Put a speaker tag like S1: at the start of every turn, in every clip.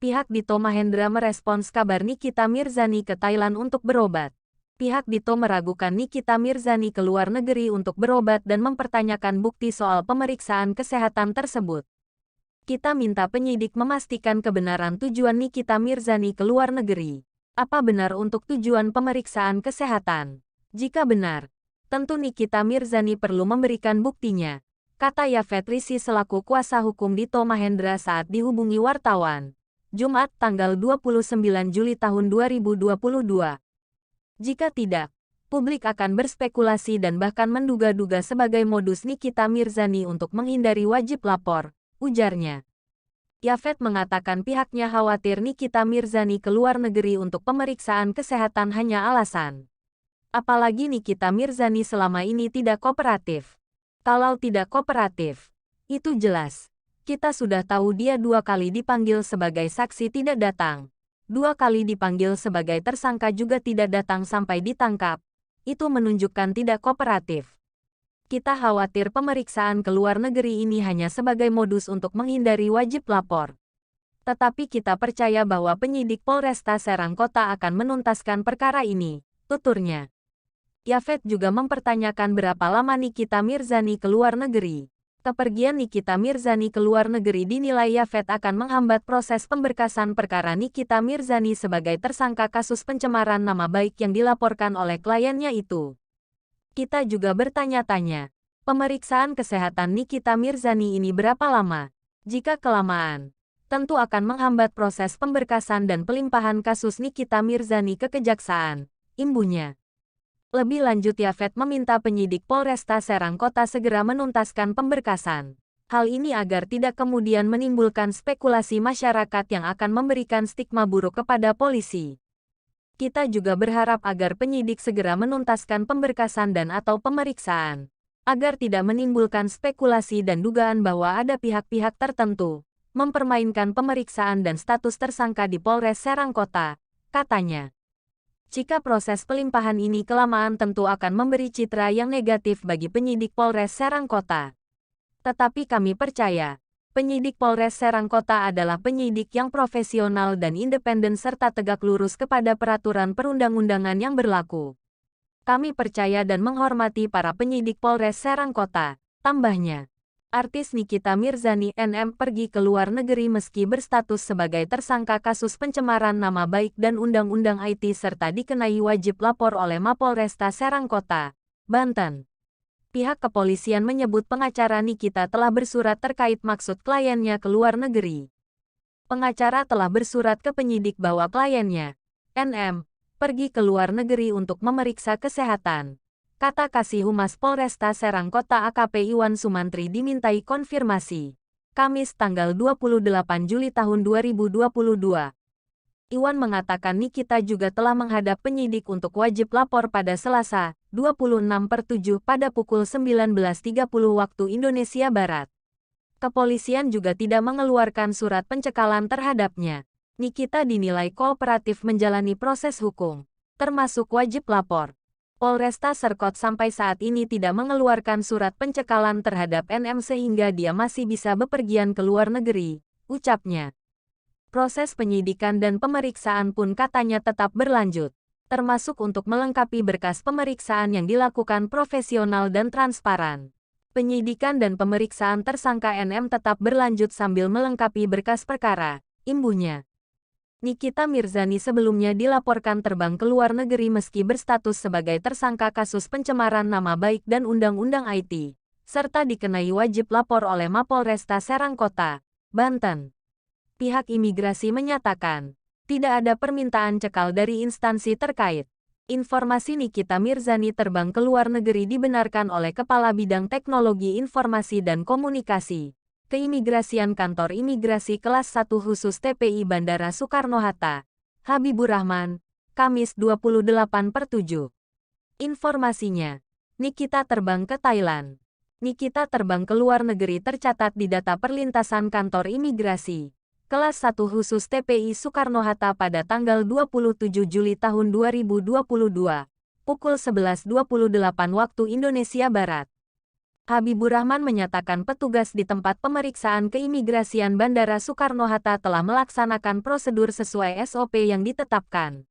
S1: Pihak Dito Mahendra merespons kabar Nikita Mirzani ke Thailand untuk berobat. Pihak Dito meragukan Nikita Mirzani ke luar negeri untuk berobat dan mempertanyakan bukti soal pemeriksaan kesehatan tersebut. Kita minta penyidik memastikan kebenaran tujuan Nikita Mirzani ke luar negeri. Apa benar untuk tujuan pemeriksaan kesehatan? Jika benar, tentu Nikita Mirzani perlu memberikan buktinya, kata Yafet Rishi selaku kuasa hukum Dito Mahendra saat dihubungi wartawan. Jumat, tanggal 29 Juli tahun 2022. Jika tidak, publik akan berspekulasi dan bahkan menduga-duga sebagai modus Nikita Mirzani untuk menghindari wajib lapor, ujarnya. Yafet mengatakan pihaknya khawatir Nikita Mirzani ke luar negeri untuk pemeriksaan kesehatan hanya alasan. Apalagi Nikita Mirzani selama ini tidak kooperatif. Kalau tidak kooperatif, itu jelas. Kita sudah tahu dia 2 kali dipanggil sebagai saksi tidak datang. 2 kali dipanggil sebagai tersangka juga tidak datang sampai ditangkap. Itu menunjukkan tidak kooperatif. Kita khawatir pemeriksaan ke luar negeri ini hanya sebagai modus untuk menghindari wajib lapor. Tetapi kita percaya bahwa penyidik Polresta Serang Kota akan menuntaskan perkara ini, tuturnya. Yafet juga mempertanyakan berapa lama Nikita Mirzani ke luar negeri. Kepergian Nikita Mirzani ke luar negeri dinilai Yafet akan menghambat proses pemberkasan perkara Nikita Mirzani sebagai tersangka kasus pencemaran nama baik yang dilaporkan oleh kliennya itu. Kita juga bertanya-tanya, pemeriksaan kesehatan Nikita Mirzani ini berapa lama? Jika kelamaan, tentu akan menghambat proses pemberkasan dan pelimpahan kasus Nikita Mirzani ke kejaksaan, imbuhnya. Lebih lanjut Yafet meminta penyidik Polresta Serang Kota segera menuntaskan pemberkasan. Hal ini agar tidak kemudian menimbulkan spekulasi masyarakat yang akan memberikan stigma buruk kepada polisi. Kita juga berharap agar penyidik segera menuntaskan pemberkasan dan atau pemeriksaan, agar tidak menimbulkan spekulasi dan dugaan bahwa ada pihak-pihak tertentu mempermainkan pemeriksaan dan status tersangka di Polres Serang Kota, katanya. Jika proses pelimpahan ini kelamaan tentu akan memberi citra yang negatif bagi penyidik Polres Serang Kota. Tetapi kami percaya, penyidik Polres Serang Kota adalah penyidik yang profesional dan independen serta tegak lurus kepada peraturan perundang-undangan yang berlaku. Kami percaya dan menghormati para penyidik Polres Serang Kota, tambahnya. Artis Nikita Mirzani NM pergi ke luar negeri meski berstatus sebagai tersangka kasus pencemaran nama baik dan Undang-Undang IT serta dikenai wajib lapor oleh Mapolresta Serang Kota, Banten. Pihak kepolisian menyebut pengacara Nikita telah bersurat terkait maksud kliennya ke luar negeri. Pengacara telah bersurat ke penyidik bahwa kliennya, NM, pergi ke luar negeri untuk memeriksa kesehatan. Kata Kasih Humas Polresta Serang Kota AKP Iwan Sumantri dimintai konfirmasi. Kamis tanggal 28 Juli tahun 2022. Iwan mengatakan Nikita juga telah menghadap penyidik untuk wajib lapor pada Selasa, 26/7 pada pukul 19.30 waktu Indonesia Barat. Kepolisian juga tidak mengeluarkan surat pencekalan terhadapnya. Nikita dinilai kooperatif menjalani proses hukum, termasuk wajib lapor. Polresta Serkot sampai saat ini tidak mengeluarkan surat pencekalan terhadap NM sehingga dia masih bisa bepergian ke luar negeri, ucapnya. Proses penyidikan dan pemeriksaan pun katanya tetap berlanjut, termasuk untuk melengkapi berkas pemeriksaan yang dilakukan profesional dan transparan. Penyidikan dan pemeriksaan tersangka NM tetap berlanjut sambil melengkapi berkas perkara, imbuhnya. Nikita Mirzani sebelumnya dilaporkan terbang ke luar negeri meski berstatus sebagai tersangka kasus pencemaran nama baik dan Undang-Undang IT, serta dikenai wajib lapor oleh Mapolresta Serang Kota, Banten. Pihak imigrasi menyatakan, tidak ada permintaan cekal dari instansi terkait. Informasi Nikita Mirzani terbang ke luar negeri dibenarkan oleh Kepala Bidang Teknologi Informasi dan Komunikasi Keimigrasian Kantor Imigrasi Kelas 1 Khusus TPI Bandara Soekarno-Hatta, Habibur Rahman, Kamis 28/7. Informasinya, Nikita terbang ke Thailand. Nikita terbang ke luar negeri tercatat di data perlintasan Kantor Imigrasi Kelas 1 Khusus TPI Soekarno-Hatta pada tanggal 27 Juli tahun 2022, pukul 11.28 waktu Indonesia Barat. Habibur Rahman menyatakan petugas di tempat pemeriksaan keimigrasian Bandara Soekarno-Hatta telah melaksanakan prosedur sesuai SOP yang ditetapkan.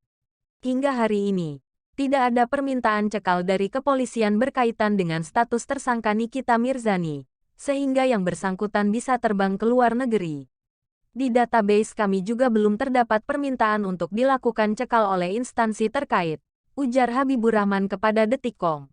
S1: Hingga hari ini, tidak ada permintaan cekal dari kepolisian berkaitan dengan status tersangka Nikita Mirzani, sehingga yang bersangkutan bisa terbang ke luar negeri. Di database kami juga belum terdapat permintaan untuk dilakukan cekal oleh instansi terkait, ujar Habibur Rahman kepada Detikcom.